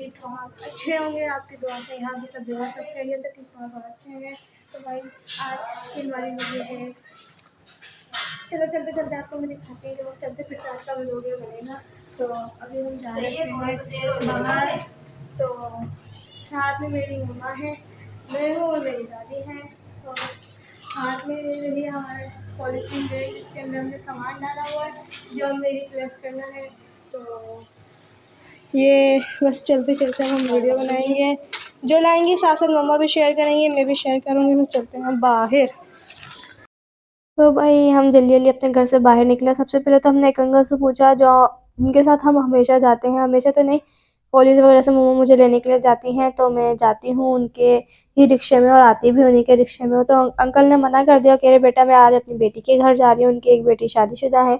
उम्मीद तो आप अच्छे होंगे, आपकी दुआ से यहाँ भी सब दुआ सब खैरियत से ठीक ठाक और अच्छे हैं। तो भाई आज की हमारी वीडियो है, चलो चलते चलते आपको मैं दिखाती हूँ कि बस चलते फिरते आज का वीडियो बनेगा। तो अभी हम जा रहे हैं बाहर। तो साथ में मेरी मम्मा है, मैं हूँ और मेरी दादी हैं। तो हाथ में ये हमारा पॉलीथीन बैग, इसके अंदर हमने सामान डाला हुआ है जो हमें रिप्लेस करना है। तो ये बस चलते चलते हम वीडियो बनाएंगे, जो लाएंगे साथ साथ मम्मा भी शेयर करेंगे, मैं भी शेयर करूँगी। तो चलते हैं बाहर। तो भाई हम जल्दी जल्दी अपने घर से बाहर निकले। सबसे पहले तो हमने एक अंकल से पूछा जो उनके साथ हम हमेशा जाते हैं, हमेशा तो नहीं, कॉलेज वगैरह से मम्मा मुझे लेने के लिए जाती हैं, तो मैं जाती हूँ उनके ही रिक्शे में और आती भी उन्हीं के रिक्शे में। तो अंकल ने मना कर दिया, कह रहे बेटा मैं आज अपनी बेटी के घर जा रही हूँ, उनकी एक बेटी शादीशुदा है।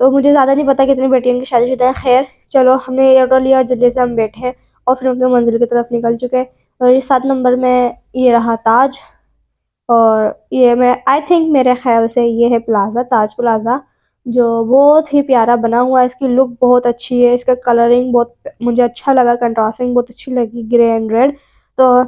तो मुझे ज़्यादा नहीं पता कितनी बेटियों उनकी शादीशुदा है। खैर चलो, हमने ये ऑटो लिया और जल्दी से हम बैठे और फिर अपने मंजिल की तरफ निकल चुके। और ये 7 नंबर में ये रहा ताज, और ये मैं आई थिंक मेरे ख्याल से ये है प्लाज़ा, ताज प्लाज़ा, जो बहुत ही प्यारा बना हुआ है। इसकी लुक बहुत अच्छी है, इसका कलरिंग बहुत मुझे अच्छा लगा, कंट्रास्टिंग बहुत अच्छी लगी, ग्रे एंड रेड। तो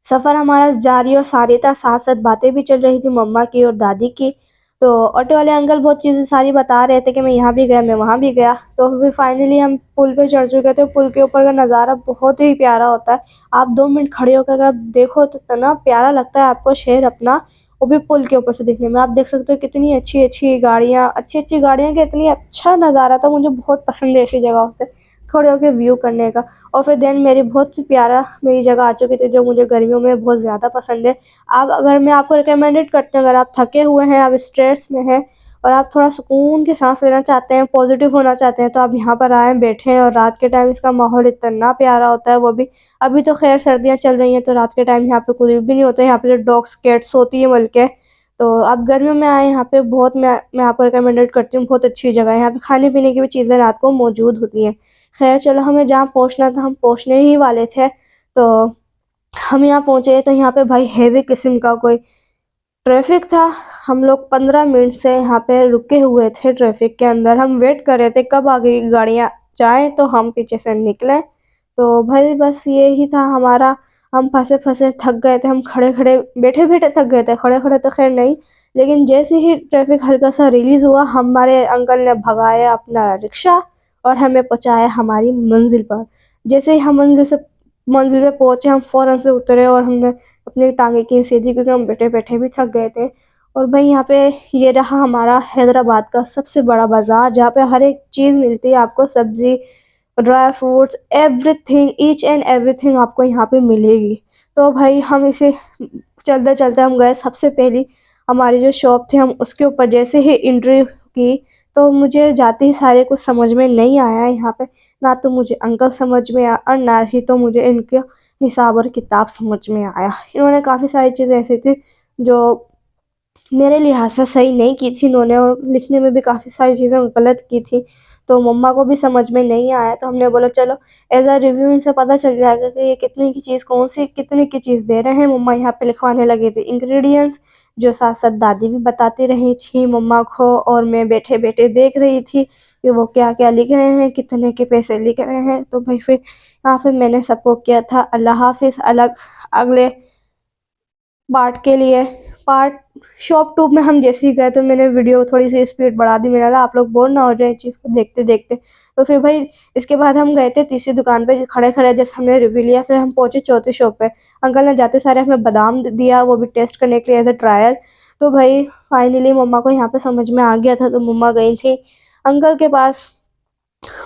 सफ़र हमारा जारी और सारी था, साथ साथ बातें भी चल रही थी मम्मा की और दादी की। तो ऑटो वाले अंकल बहुत चीज़ें सारी बता रहे थे कि मैं यहाँ भी गया, मैं वहाँ भी गया। तो फिर फाइनली हम पुल पे चढ़ चुके थे। पुल के ऊपर का नज़ारा बहुत ही प्यारा होता है। आप 2 मिनट खड़े होकर अगर आप देखो तो इतना प्यारा लगता है आपको शहर अपना, वो भी पुल के ऊपर से देखने में। आप देख सकते हो कितनी अच्छी अच्छी गाड़ियाँ, अच्छी अच्छी गाड़ियाँ, कि इतनी अच्छा नज़ारा था। मुझे बहुत पसंद है ऐसी जगहों से खड़े होकर व्यू करने का। और फिर देन मेरी बहुत प्यारा मेरी जगह आ चुकी थी जो मुझे गर्मियों में बहुत ज़्यादा पसंद है। आप अगर मैं आपको रिकमेंडेड करती हूँ, अगर आप थके हुए हैं, आप स्ट्रेस में हैं और आप थोड़ा सुकून की सांस लेना चाहते हैं, पॉजिटिव होना चाहते हैं, तो आप यहाँ पर आएँ, बैठें। और रात के टाइम इसका माहौल इतना प्यारा होता है, वो भी अभी तो खैर सर्दियाँ चल रही हैं तो रात के टाइम यहाँ पे कुछ भी नहीं होता है। यहाँ पे डॉग्स कैट्स होती है बल्कि। तो आप गर्मियों में आएँ यहाँ पे, बहुत मैं आपको रिकमेंडेड करती हूँ, बहुत अच्छी जगह है। यहाँ पे खाने पीने की भी चीज़ें रात को मौजूद होती हैं। खैर चलो, हमें जहाँ पहुँचना था हम पहुँचने ही वाले थे। तो हम यहाँ पहुँचे तो यहाँ पे भाई हेवी किस्म का कोई ट्रैफिक था। हम लोग 15 मिनट से यहाँ पे रुके हुए थे ट्रैफिक के अंदर। हम वेट कर रहे थे कब आगे की गाड़ियाँ जाएँ तो हम पीछे से निकलें। तो भाई बस यही था हमारा। हम फंसे फंसे थक गए थे, हम खड़े खड़े बैठे बैठे थक गए थे, खड़े खड़े तो खैर नहीं। लेकिन जैसे ही ट्रैफिक हल्का सा रिलीज़ हुआ, हमारे अंकल ने भगाया अपना रिक्शा और हमें पहुँचाया हमारी मंजिल पर। जैसे ही हम मंजिल पे पहुँचे, हम फ़ौरन से उतरे और हमने अपनी टाँगें की सीधी, क्योंकि हम बैठे-बैठे भी थक गए थे। और भाई यहाँ पे ये रहा हमारा हैदराबाद का सबसे बड़ा बाज़ार, जहाँ पे हर एक चीज़ मिलती है आपको, सब्ज़ी, dry fruits, everything, each and everything आपको यहाँ पे मिलेगी। तो भाई हम इसे चलते-चलते हम गए, सबसे पहली हमारी जो शॉप थी हम उसके ऊपर जैसे ही एंट्री की, तो मुझे जाते ही सारे कुछ समझ में नहीं आया यहाँ पे। ना तो मुझे अंकल समझ में आया और ना ही तो मुझे इनके हिसाब और किताब समझ में आया। इन्होंने काफ़ी सारी चीज़ें ऐसी थी जो मेरे लिहाज से सही नहीं की थी इन्होंने, और लिखने में भी काफ़ी सारी चीज़ें गलत की थी। तो मम्मा को भी समझ में नहीं आया। तो हमने बोला चलो एज़ अ रिव्यू इनसे पता चल जाएगा कि ये कितने की चीज़ कौन सी कितने की चीज़ दे रहे हैं। मम्मा यहाँ पे लिखवाने लगे थे इंग्रेडिएंट्स, जो साथ साथ दादी भी बताती रही थी मम्मा को, और मैं बैठे बैठे देख रही थी कि वो क्या क्या लिख रहे हैं, कितने के पैसे लिख रहे हैं। तो भाई फिर यहाँ पे मैंने सबको किया था अल्लाह हाफिज़। अलग अगले पार्ट के लिए, पार्ट शॉप 2 में हम जैसे ही गए तो मैंने वीडियो थोड़ी सी स्पीड बढ़ा दी। मैंने कहा आप लोग बोर ना हो जाए इस चीज़ को देखते देखते। तो फिर भाई इसके बाद हम गए थे तीसरी दुकान पे, खड़े खड़े जैसे हमने रिव्यू लिया। फिर हम पहुंचे चौथी शॉप पे। अंकल ने जाते सारे हमें बादाम दिया, वो भी टेस्ट करने के लिए एज अ ट्रायल। तो भाई फाइनली मम्मा को यहाँ पे समझ में आ गया था, तो मम्मा गई थी अंकल के पास।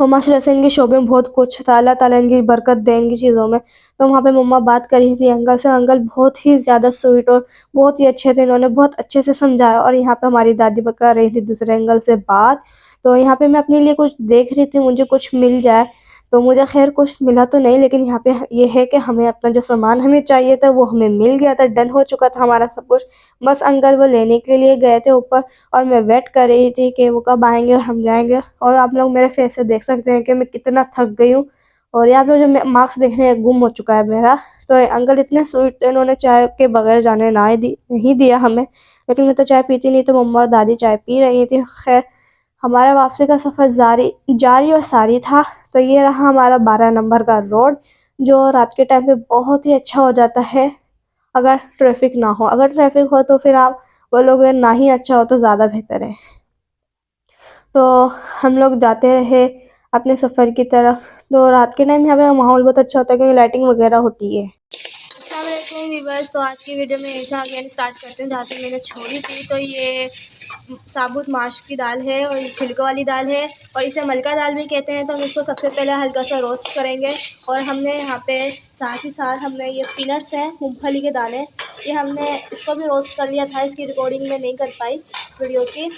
और माशाल्लाह से इनकी शॉपिंग बहुत कुछ था, अल्लाह ताला इनकी बरकत दे इनकी चीज़ों में। तो वहाँ पे मम्मा बात कर रही थी अंकल से, अंकल बहुत ही ज़्यादा स्वीट और बहुत ही अच्छे थे, इन्होंने बहुत अच्छे से समझाया। और यहाँ पे हमारी दादी कर रही थी दूसरे एंगल से बात। तो यहाँ पे मैं अपने लिए कुछ देख रही थी, मुझे कुछ मिल जाए। तो मुझे खैर कुछ मिला तो नहीं, लेकिन यहाँ पे ये है कि हमें अपना जो सामान हमें चाहिए था वो हमें मिल गया था, डन हो चुका था हमारा सब कुछ। बस अंकल वो लेने के लिए गए थे ऊपर, और मैं वेट कर रही थी कि वो कब आएँगे और हम जाएँगे। और आप लोग मेरे फेस से देख सकते हैं कि मैं कितना थक गई हूँ, और ये आप लोग जो मार्क्स देख रहे हैं गुम हो चुका है मेरा। तो अंकल इतने स्वीट थे, इन्होंने चाय के बगैर जाने ना ही नहीं दिया हमें। लेकिन मैं तो चाय पीती नहीं, तो मम्मा और दादी चाय पी रही थी। खैर हमारा वापसी का सफ़र जारी जारी और सारी था। तो ये रहा हमारा 12 नंबर का रोड, जो रात के टाइम पे बहुत ही अच्छा हो जाता है अगर ट्रैफिक ना हो। अगर ट्रैफिक हो तो फिर आप बोलोगे ना ही अच्छा हो तो ज़्यादा बेहतर है। तो हम लोग जाते रहे अपने सफ़र की तरफ। तो रात के टाइम यहाँ पे माहौल बहुत अच्छा होता है क्योंकि लाइटिंग वगैरह होती है। अस्सलाम व्यूअर्स, तो आज की वीडियो में ऐसा अगेन स्टार्ट करते हैं जहाँ पे मैंने छोड़ी थी। तो ये साबुत माश की दाल है और छिलकों वाली दाल है और इसे मलका दाल भी कहते हैं। तो हम इसको सबसे पहले हल्का सा रोस्ट करेंगे। और हमने यहाँ पे साथ ही साथ हमने ये पीनट्स हैं, मूंगफली के दाने, ये हमने इसको भी रोस्ट कर लिया था। इसकी रिकॉर्डिंग में नहीं कर पाई वीडियो की।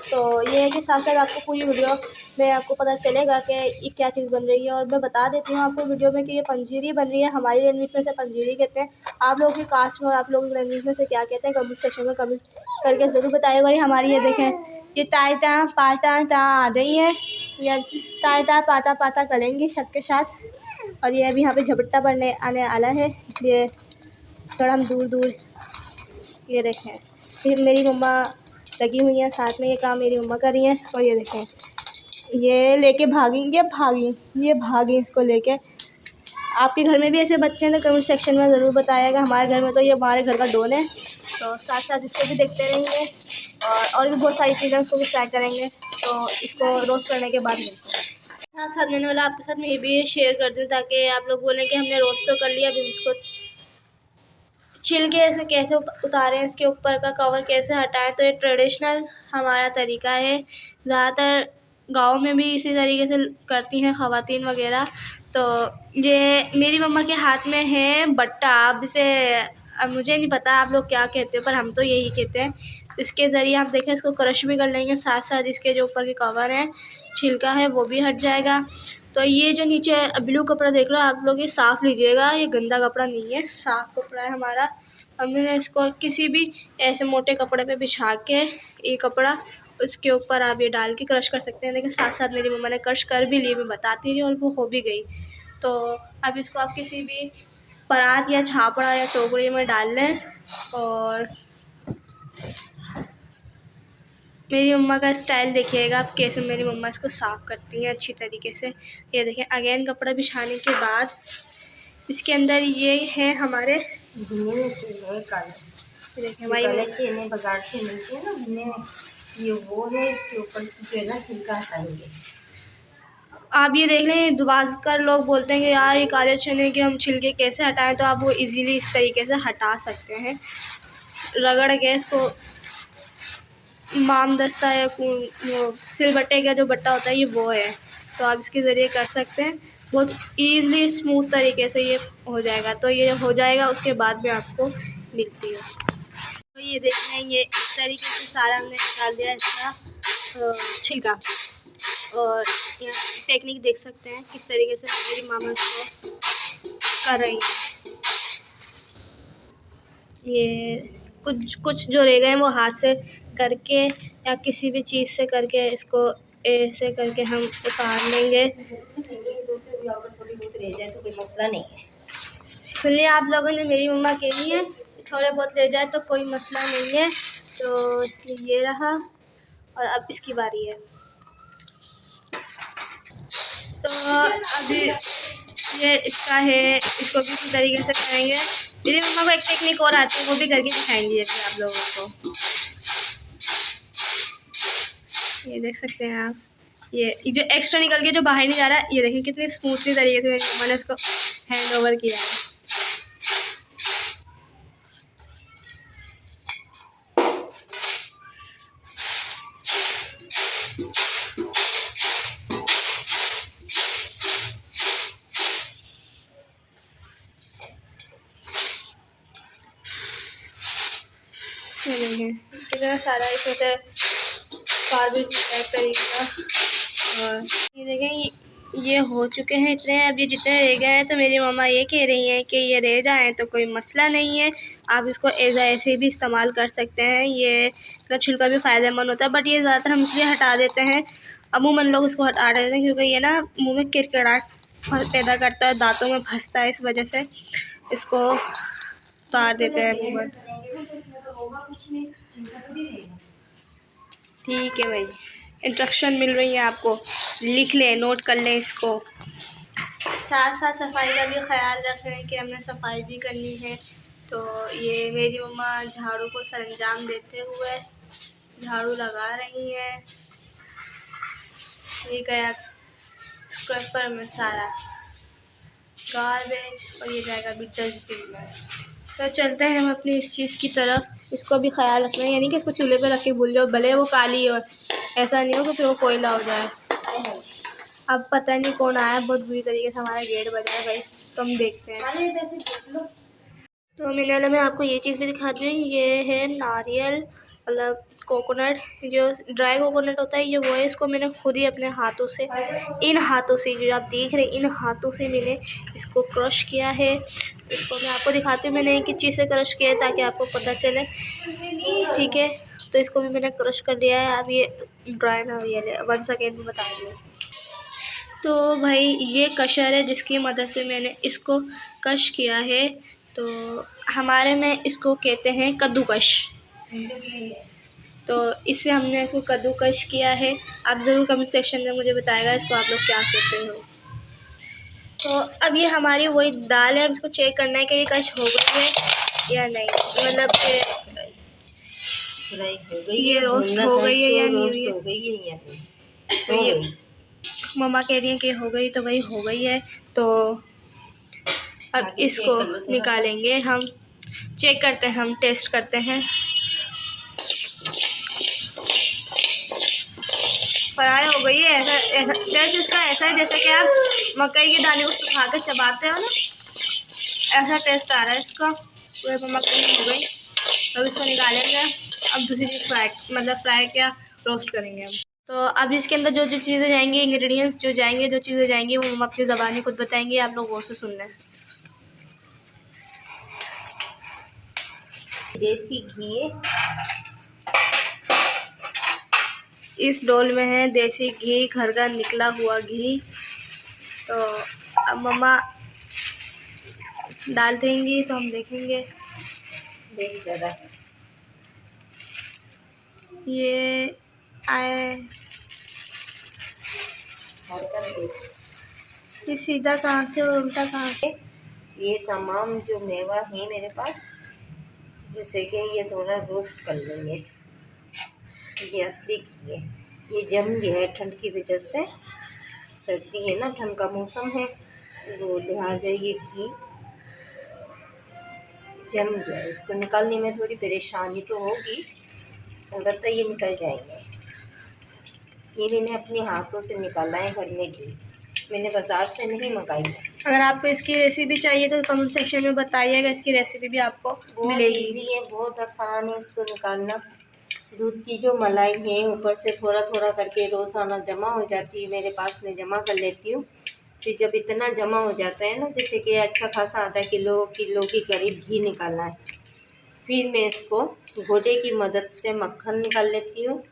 तो ये है कि साथ साथ आपको पूरी वीडियो में आपको पता चलेगा कि ये क्या चीज़ बन रही है। और मैं बता देती हूँ आपको वीडियो में कि ये पंजीरी बन रही है। हमारी लैंग्वेज में से पंजीरी कहते हैं। आप लोगों की कास्ट में और आप लोगों की लैंग्वेज में से क्या कहते हैं कमेंट सेक्शन में कमेंट करके ज़रूर बताइएगा। ये हमारी ये देखें, ये तायता पाता ता आ गई है, या तायता पाता पाता करेंगी शक के साथ। और ये अभी यहाँ पे झपट्टा पड़ने आने वाला है, इसलिए थोड़ा हम दूर दूर ये देखें। ये मेरी मम्मा लगी हुई हैं साथ में, ये काम मेरी मम्मा कर रही हैं। और ये देखें, ये लेके भागेंगे, ये भागी इसको लेके। आपके घर में भी ऐसे बच्चे हैं तो कमेंट सेक्शन में ज़रूर बताइएगा। हमारे घर में तो ये हमारे घर का डॉन है। तो साथ साथ इसको भी देखते रहेंगे और भी बहुत सारी चीज़ें उसको भी ट्राई करेंगे। तो इसको रोस्ट करने के बाद मिलते हैं। साथ साथ मैंने बोला आपके साथ मैं ये भी शेयर कर दूँ ताकि आप लोग बोलें कि हमने रोस्ट तो कर लिया, अभी इसको छिलके ऐसे कैसे उतारें, इसके ऊपर का कवर कैसे हटाएं। तो ये ट्रेडिशनल हमारा तरीका है। ज़्यादातर गाँव में भी इसी तरीके से करती हैं ख़वातीन वगैरह। तो ये मेरी मम्मा के हाथ में है बट्टा। अब इसे, अब मुझे नहीं पता आप लोग क्या कहते हो, पर हम तो यही कहते हैं। इसके ज़रिए आप देखें, इसको क्रश भी कर लेंगे, साथ साथ इसके जो ऊपर के कवर है, छिलका है, वो भी हट जाएगा। तो ये जो नीचे ब्लू कपड़ा देख लो आप लोग, ये साफ़ लीजिएगा, ये गंदा कपड़ा नहीं है, साफ़ कपड़ा है हमारा। हमने इसको किसी भी ऐसे मोटे कपड़े पे बिछा के ये कपड़ा, उसके ऊपर आप ये डाल के क्रश कर सकते हैं। लेकिन साथ साथ मेरी मम्मा ने क्रश कर भी ली, मैं बताती रही और वो हो भी गई। तो अब इसको आप किसी भी परात या छापड़ा या टोकरी में डाल लें। और मेरी मम्मा का स्टाइल देखिएगा आप, कैसे मेरी मम्मा इसको साफ़ करती हैं अच्छी तरीके से। ये देखें, अगेन कपड़ा बिछाने के बाद इसके अंदर ये है हमारे देखिए हमारी बाजार से मिलती है ना भुने, ये वो है। इसके ऊपर जो है ना छिलका हटाएंगे। आप ये देख लें, दुबारा कर लोग बोलते हैं कि यार ये काले चने के हम छिलके कैसे हटाएं। तो आप वो इजीली इस तरीके से हटा सकते हैं, रगड़ के इसको। माम दस्ता या वो सिलबट्टे का जो बट्टा होता है ये वो है, तो आप इसके ज़रिए कर सकते हैं। बहुत ईज़िली स्मूथ तरीके से ये हो जाएगा। तो ये हो जाएगा, उसके बाद मैं आपको मिलती हूँ। तो ये देख लें, ये इस तरीके से सारा हमने निकाल दिया इसका छिलका। और यहाँ टेक्निक देख सकते हैं किस तरीके से मेरी मामा इसको कर रही हैं। ये कुछ जो रह गए वो हाथ से करके या किसी भी चीज़ से करके इसको ऐसे करके हम उतार लेंगे। थोड़ी बहुत रह जाए तो कोई मसला नहीं है। सुनिए, आप लोगों ने मेरी मम्मा कही है थोड़े बहुत रह जाए तो कोई मसला नहीं है। तो ये रहा, और अब इसकी बारी है। तो अभी ये इसका है, इसको भी इसी तरीके से करेंगे। मेरी मम्मा को एक टेक्निक और आती है, वो भी करके दिखाएंगी अभी आप लोगों को। ये देख सकते हैं आप, ये जो एक्स्ट्रा निकल के जो बाहर नहीं जा रहा है, ये देखिए कितनी स्मूथली तरीके से मेरी मम्मा ने इसको हैंड ओवर किया है। ये देखें कितना सारा इसमें से काबिज है तरीका। और ये देखें, ये हो चुके हैं इतने। अब ये जितने रह गए हैं, तो मेरी मम्मा ये कह रही हैं कि ये रह जाएं तो कोई मसला नहीं है, आप इसको ऐसे भी इस्तेमाल कर सकते हैं। ये इसका छिलका भी फ़ायदेमंद होता है, बट ये ज़्यादातर हम इसलिए हटा देते हैं, अमूमन लोग इसको हटा देते हैं क्योंकि ये ना मुँह में किरकिराहट पैदा करता है, दांतों में फंसता है, इस वजह से इसको उतार देते हैं मुँह। ठीक है भाई। इंस्ट्रक्शन मिल रही है आपको, लिख लें, नोट कर लें इसको। साथ साथ सफाई का भी ख्याल रखें कि हमने सफाई भी करनी है। तो ये मेरी मम्मा झाड़ू को सरंजाम देते हुए झाड़ू लगा रही है। ये गया स्क्रबर में सारा गार्बेज और ये जाएगा भी डस्टबिन में। तो चलते हैं हम अपनी इस चीज़ की तरफ। इसको भी ख्याल रखना है, यानी कि इसको चूल्हे पे रख के भूल जाओ, भले वो काली हो, ऐसा नहीं हो कि फिर वो कोयला हो जाए। अब पता नहीं कौन आया, बहुत बुरी तरीके से हमारा गेट बजा है भाई, तो हम देखते हैं। तो मिनल में आपको ये चीज़ भी दिखाती हूँ, ये है नारियल, मतलब कोकोनट, जो ड्राई कोकोनट होता है ये वो है। इसको मैंने खुद ही अपने हाथों से, इन हाथों से जो आप देख रहे हैं, इन हाथों से मैंने इसको क्रश किया है। इसको मैं आपको दिखाती हूँ मैंने किस चीज़ से क्रश किया है ताकि आपको पता चले, ठीक है। तो इसको भी मैंने क्रश कर लिया है। अब ये ड्राई नारियल है, 1 सेकेंड में बता रही हूँ। तो भाई ये कशर है जिसकी मदद से मैंने इसको कश किया है। तो हमारे में इसको कहते हैं कद्दूकश। तो इससे हमने इसको कद्दूकश किया है। आप ज़रूर कमेंट सेक्शन में मुझे बताएगा इसको आप लोग क्या कहते हो। तो अब ये हमारी वही दाल है, अब इसको चेक करना है कि ये कश हो गई है या नहीं, मतलब ये रोस्ट हो गई है या नहीं हुई है। तो ये मम्मा कह रही हैं कि हो गई, तो भाई हो गई है। तो अब इसको निकालेंगे, हम चेक करते हैं, हम टेस्ट करते हैं। फ्राई हो गई है, ऐसा टेस्ट इसका ऐसा है जैसे कि आप मकई के दाने को सुखा के चबाते हो ना, ऐसा टेस्ट आ रहा है इसका। पूरे मकई हो गई, अब इसको निकालेंगे। अब दूसरी चीज़ फ्राई क्या रोस्ट करेंगे हम। तो अब इसके अंदर जो जो चीज़ें जाएंगी, इंग्रेडिएंट्स जो जाएंगे, जो चीज़ें जाएंगी, वो हम अपनी ज़बानी खुद बताएंगे, आप लोग वो से सुन लें। देसी घी, इस डोल में है देसी घी, घर का निकला हुआ घी। तो अब मम्मा डाल देंगी तो हम देखेंगे। देख ज़रा, ये आए, ये सीधा कहाँ से और उल्टा कहाँ से? ये तमाम जो मेवा है मेरे पास, जैसे कि ये थोड़ा रोस्ट कर लेंगे। ये असली घी है, ये जम गया है ठंड की वजह से, सर्दी है ना, ठंड का मौसम है, तो लिहाजा ये घी जम गया। इसको निकालने में थोड़ी परेशानी तो होगी, अलबत्ता ये निकल जाएंगे। ये मैंने अपने हाथों से निकाला है घर में घी, मैंने बाज़ार से नहीं मंगाई है। अगर आपको इसकी रेसिपी चाहिए तो कमेंट सेक्शन में बताइएगा, इसकी रेसिपी भी आपको मिलेगी। इजी है, बहुत आसान है इसको निकालना। दूध की जो मलाई है ऊपर से थोड़ा थोड़ा करके रोज़ाना जमा हो जाती है मेरे पास, मैं जमा कर लेती हूँ। फिर जब इतना जमा हो जाता है ना, जैसे कि अच्छा खासा आधा किलो के करीब घी निकालना है, फिर मैं इसको घोटे की मदद से मक्खन निकाल लेती हूँ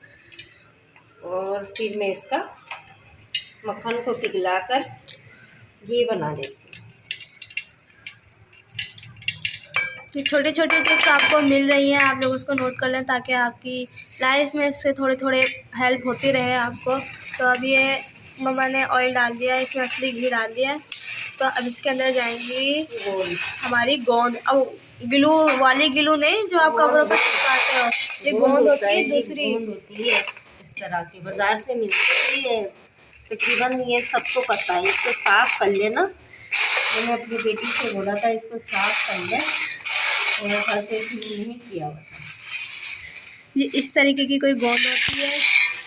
और फिर मैं इसका मक्खन को पिघलाकर घी बना लेती हूँ। ये छोटे छोटे टिप्स आपको मिल रही हैं, आप लोग उसको नोट कर लें ताकि आपकी लाइफ में इससे थोड़े थोड़े हेल्प होती रहे आपको। तो अब ये मम्मा ने ऑयल डाल दिया है, इसमें असली घी डाल दिया है। तो अब इसके अंदर जाएंगी हमारी गोंद। अब गिलू वाली गिलू नहीं जो आप कपड़ों पर चिपकाते हो, ये गोंद होती है दूसरी। गोंद होती है इस तरह की, बाज़ार से मिलती है तकरीबन, ये सबको पता है। इसको साफ़ कर लेना, मैंने अपनी बेटी से बोला था इसको साफ़ कर ले, और घर से नहीं किया हुआ था। ये इस तरीके की कोई गोंद होती है,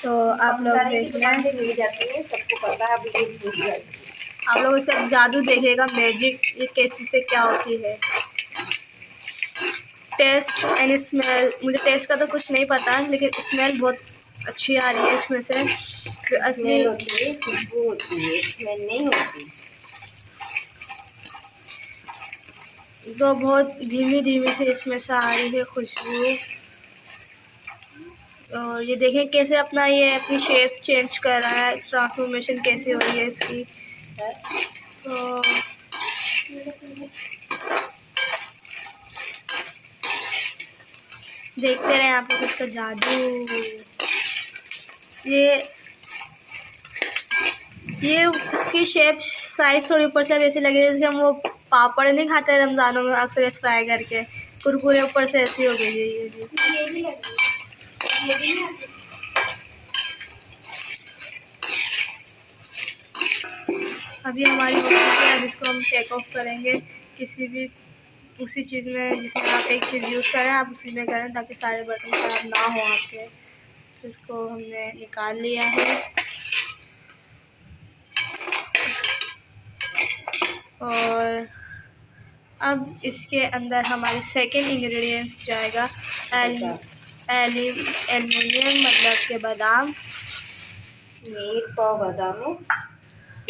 तो आप लोग देखना, मिल जाती है, सबको पता है। अब ये भूल जाती है, आप लोग इसका जादू देखिएगा, मैजिक, ये कैसे से क्या होती है। टेस्ट एंड स्मेल, मुझे टेस्ट का तो कुछ नहीं पता, लेकिन स्मेल बहुत अच्छी आ रही है इसमें से। जो असली होती है, खुशबू होती है, स्मेल नहीं होती। तो बहुत धीमी धीमी से इसमें से आ रही है खुशबू। और ये देखें कैसे अपना ये अपनी शेप चेंज कर रहा है, ट्रांसफॉर्मेशन कैसे हो रही है इसकी। तो देखते रहें आप लोग इसका जादू। ये ये इसकी शेप साइज़ थोड़ी ऊपर से वैसी लगी जैसे हम वो पापड़ नहीं खाते रमज़ानों में अक्सर फ्राई करके, कुरकुरे ऊपर से ऐसी हो गई है ये भी लगी है। ये भी नहीं आती। अभी हमारी हो चुकी है, अब इसको हम टेक ऑफ करेंगे किसी भी उसी चीज़ में जिसमें आप एक चीज़ यूज़ करें आप उसी में करें ताकि सारे बर्तन खराब ना हो आपके। तो इसको हमने निकाल लिया है और अब इसके अंदर हमारे सेकेंड इंग्रेडिएंट्स जाएगा एल्युमिनियम मतलब के बादाम। ये 1 पाव बादाम है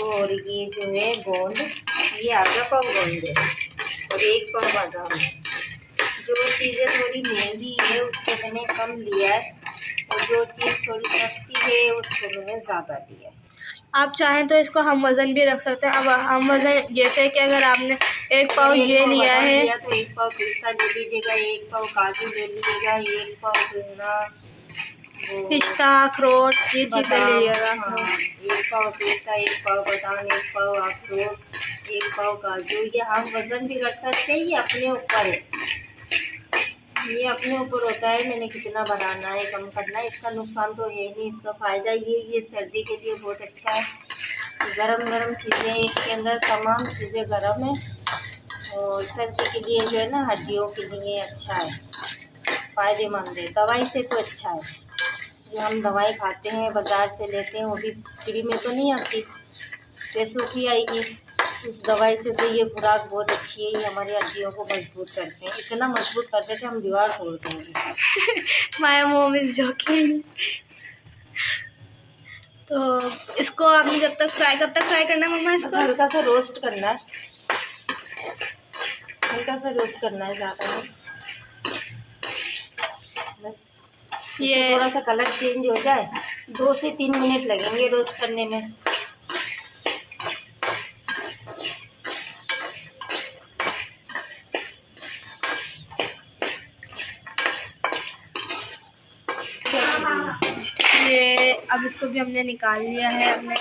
और ये जो है गोंद, ये आधा पाव गोंद है और 1 पाव बादाम है। जो चीज़ें थोड़ी महंगी है उसको मैंने कम लिया है और जो चीज़ थोड़ी सस्ती है उसको मैंने ज़्यादा लिया है। आप चाहें तो इसको हम वज़न भी रख सकते हैं। अब हम वज़न जैसे कि अगर आपने 1 पाव ये लिया है तो 1 पाव पिस्ता ले लीजिएगा, 1 पाव काजू ले लीजिएगा, 1 पाव पिस्ता अखरोट ये चीज़ें ले लीजिएगा। हाँ, 1 पाव पिस्ता, 1 पाव बादाम, 1 पाव अखरोट, 1 पाव काजू। ये हम वज़न भी कर सकते हैं, ये अपने ऊपर है, ये अपने ऊपर होता है मैंने कितना बनाना है कम करना है। इसका नुकसान तो है नहीं, इसका फ़ायदा ये सर्दी के लिए बहुत अच्छा है। गरम गरम चीज़ें हैं इसके अंदर, तमाम चीज़ें गरम है और सर्दी के लिए जो है ना हड्डियों के लिए अच्छा है, फ़ायदेमंद है। दवाई से तो अच्छा है। जो हम दवाई खाते हैं बाज़ार से लेते हैं वो भी फ्री में तो नहीं आती, पैसों की आएगी। उस दवाई से तो ये खुराक बहुत अच्छी है, ये हमारी हड्डियों को मजबूत करते हैं। इतना मजबूत करते हैं कि हम दीवार तोड़ देंगे। My mom is joking. तो इसको आपने कब तक फ्राई करना है मम्मा? इसको हल्का सा रोस्ट करना है, हल्का सा रोस्ट करना है, ज़्यादा नहीं, बस ये थोड़ा सा कलर चेंज हो जाए। 2 से 3 मिनट लगेंगे रोस्ट करने में। ये अब इसको भी हमने निकाल लिया है अपने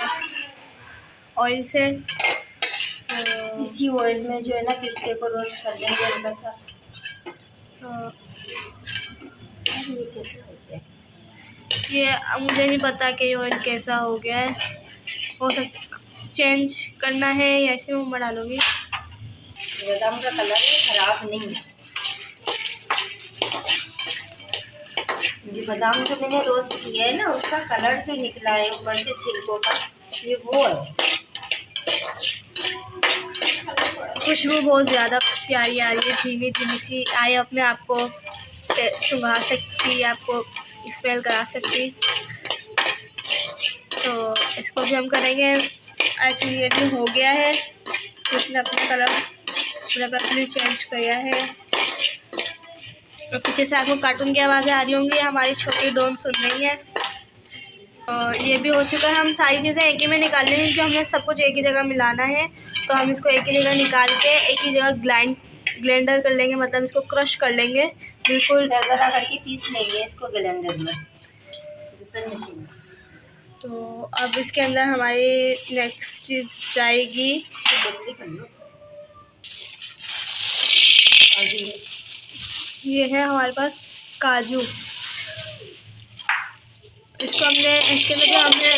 ऑयल से। तो इसी ऑयल में जो है ना पिस्ते को रोस्ट कर लेंगे हल्का सा। तो ये कैसे हो गया? ये मुझे नहीं पता कि ये ऑयल कैसा हो गया है, हो सकता चेंज करना है या ऐसे में डालूंगी। बादाम का कलर ख़राब नहीं है। जो बादाम जो मैंने रोस्ट किया है ना उसका कलर जो निकला है ऊपर से छिलकों का, ये वो है। खुशबू बहुत ज़्यादा प्यारी आ रही है, धीमी धीमी सी आए, अपने आप को सुंघा सकती, आपको स्मेल करा सकती। तो इसको भी हम करेंगे। एक्चुअली ये भी हो गया है, इसने अपना कलर पूरा कलर चेंज किया है। और पीछे से आपको कार्टून की आवाज़ें आ रही होंगी, हमारी छोटी डॉन सुन रही है। और ये भी हो चुका है। हम सारी चीज़ें एक ही में निकाल लेंगे क्योंकि हमें सब कुछ एक ही जगह मिलाना है। तो हम इसको एक ही जगह निकाल के एक ही जगह ग्राइंडर कर लेंगे, मतलब इसको क्रश कर लेंगे, बिल्कुल दरदरा करके पीस लेंगे इसको ग्राइंडर में, जूसर मशीन में। तो अब इसके अंदर हमारी नेक्स्ट चीज़ जाएगी, बदली कर लो। ये है हमारे पास काजू। इसको हमने इसके अंदर जो हमने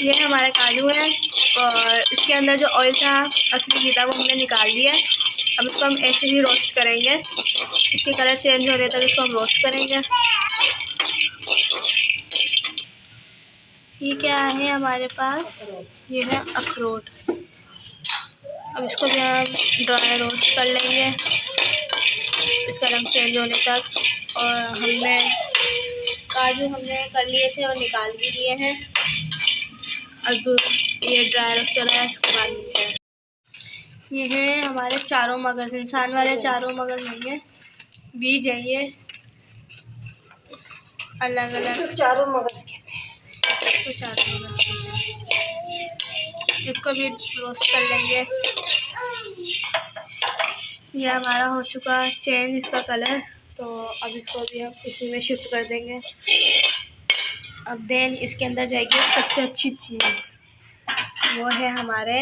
ये हमारे काजू हैं और इसके अंदर जो ऑयल था असली घी था वो हमने निकाल दिया। अब इसको हम ऐसे ही रोस्ट करेंगे, इसके कलर चेंज होने तक इसको हम रोस्ट करेंगे। ये क्या है हमारे पास? ये है अखरोट। अब इसको भी हम ड्राई रोस्ट कर लेंगे इसका रंग चेंज होने तक। और हमने काजू हमने कर लिए थे और निकाल भी लिए हैं। अब ये ड्राई रोस्ट हो रहा है, इसके बाद मिलते हैं। ये है हमारे चारों मगज़, इंसान वाले चारों मगज़ नहीं है, बीज है ये अलग अलग, चारों मगज़ कहते हैं। इसको चारों मगज़ कहते हैं। इसको भी रोस्ट कर लेंगे। ये हमारा हो चुका चेंज इसका कलर, तो अब इसको भी हम इसी में शिफ्ट कर देंगे। अब देन इसके अंदर जाएगी सबसे अच्छी चीज़, वो है हमारे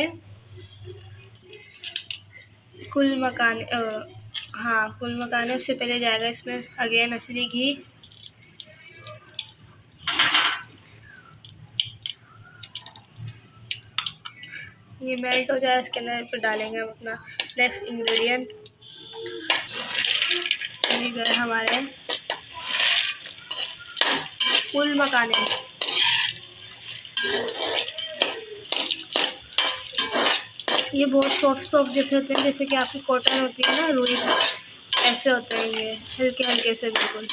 कुल मकान। हाँ, कुल मकाने। उससे पहले जाएगा इसमें अगेन असली घी। ये मेल्ट हो जाए, इसके अंदर फिर डालेंगे हम अपना नेक्स्ट इंग्रेडिएंट। ये गए हमारे कुल मकाने। ये बहुत सॉफ्ट सॉफ्ट जैसे होते हैं, जैसे कि आपकी कॉटन होती है ना, रुई, ऐसे होते हैं ये, हल्के हल्के से बिल्कुल।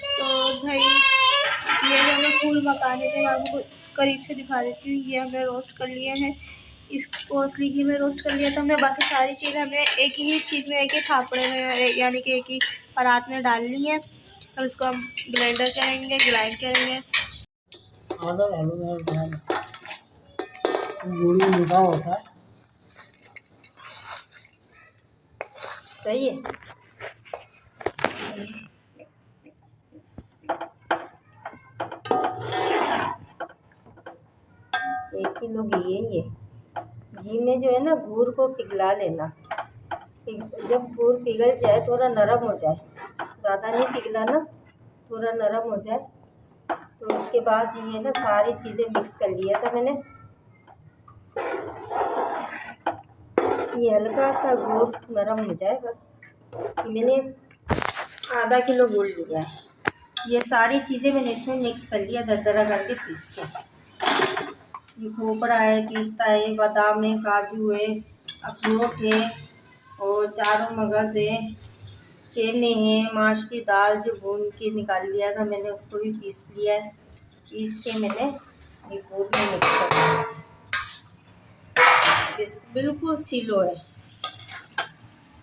तो भाई ये हमने फूल मकाने थे, मैं आपको करीब से दिखा देती हूँ। ये हमने रोस्ट कर लिए हैं, इसको असली घी में रोस्ट कर लिया था हमने। बाकी सारी चीज़ें हमने एक ही चीज़ में, एक ही थापड़े में, यानी कि एक ही परात में डाल ली है। अब इसको हम ब्लेंडर करेंगे, ग्राइंड करेंगे। गुड़ भी मीठा होता है। सही है। 1 किलो घी है ये। घी में जो है ना, गुड़ को पिघला लेना। जब गुड़ पिघल जाए, थोड़ा नरम हो जाए, ज़्यादा नहीं पिघलाना, थोड़ा नरम हो जाए, तो उसके बाद ये ना सारी चीज़ें मिक्स कर लिया था मैंने। ये हल्का सा गुड़ नरम हो जाए बस। मैंने आधा किलो गुड़ लिया है। ये सारी चीज़ें मैंने इसमें मिक्स कर लिया, दरदरा करके पीस के। ये खोपड़ा है, पिस्ता है, बादाम है, काजू है, अखरोट है, और चारों मगज़ है, चने हैं, माश की दाल जो भून के निकाल लिया था मैंने, उसको भी पीस लिया है। पीस के मैंने ये गुड़ में मिक्स कर दिया। बिल्कुल स्लो है,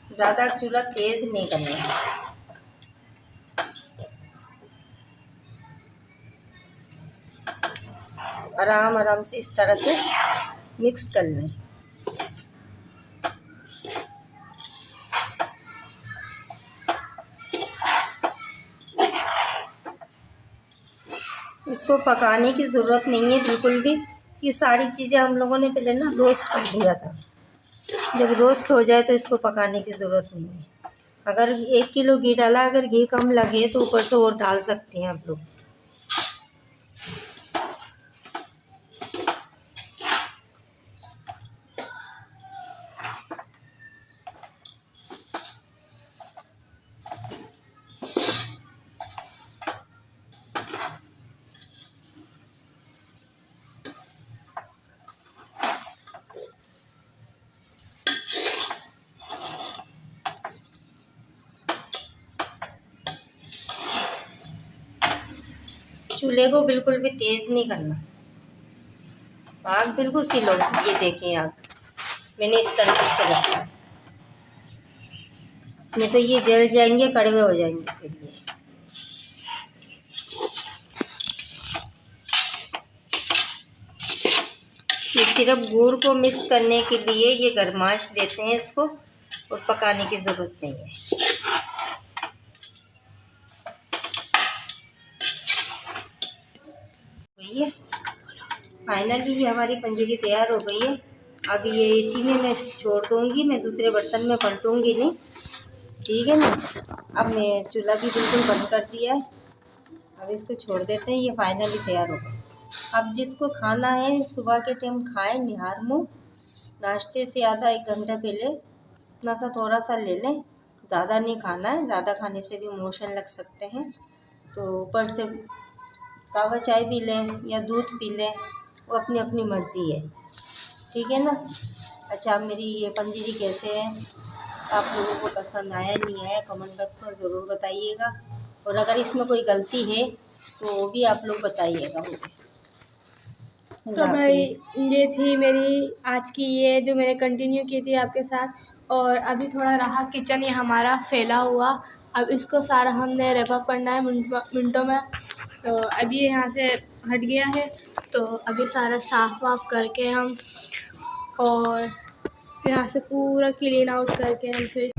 ज़्यादा चूल्हा तेज़ नहीं करना है। आराम आराम से इस तरह से मिक्स कर लें। इसको पकाने की ज़रूरत नहीं है बिल्कुल भी। ये सारी चीज़ें हम लोगों ने पहले ना रोस्ट कर दिया था। जब रोस्ट हो जाए तो इसको पकाने की ज़रूरत नहीं है। अगर 1 किलो घी डाला, अगर घी कम लगे तो ऊपर से और डाल सकते हैं आप लोग। चूल्हे को बिल्कुल भी तेज़ नहीं करना, आग बिल्कुल स्लो। ये देखें आग मैंने इस तरीके से रखा है, नहीं तो ये जल जाएंगे, कड़वे हो जाएंगे फिर ये सिर्फ गुड़ को मिक्स करने के लिए ये गरमाश देते हैं इसको, और पकाने की ज़रूरत नहीं है। ये फाइनली ये हमारी पंजीरी तैयार हो गई है। अब ये इसी में मैं छोड़ दूँगी, मैं दूसरे बर्तन में पलटूँगी नहीं, ठीक है ना। अब मैं चूल्हा भी बिल्कुल बंद कर दिया है। अब इसको छोड़ देते हैं, ये फाइनली तैयार हो गई। अब जिसको खाना है सुबह के टाइम खाएं, निहार मुँह, नाश्ते से आधा 1 घंटा पहले इतना सा थोड़ा सा ले लें। ज़्यादा नहीं खाना है, ज़्यादा खाने से भी मोशन लग सकते हैं। तो ऊपर से कावा चाय पी लें या दूध पी लें, वो अपनी अपनी मर्ज़ी है, ठीक है ना। अच्छा, मेरी ये पंजीरी कैसे है, आप लोगों को पसंद आया नहीं आया, कमेंट बॉक्स में ज़रूर बताइएगा। और अगर इसमें कोई गलती है तो वो भी आप लोग बताइएगा मुझे। तो भाई ये थी मेरी आज की, ये जो मैंने कंटिन्यू की थी आपके साथ। और अभी थोड़ा रहा किचन ये हमारा फैला हुआ, अब इसको सारा हमने रैप अप करना है मिनटों में। तो अभी यहाँ से हट गया है, तो अभी सारा साफ़ वाफ करके हम और यहाँ से पूरा क्लीन आउट करके हम फिर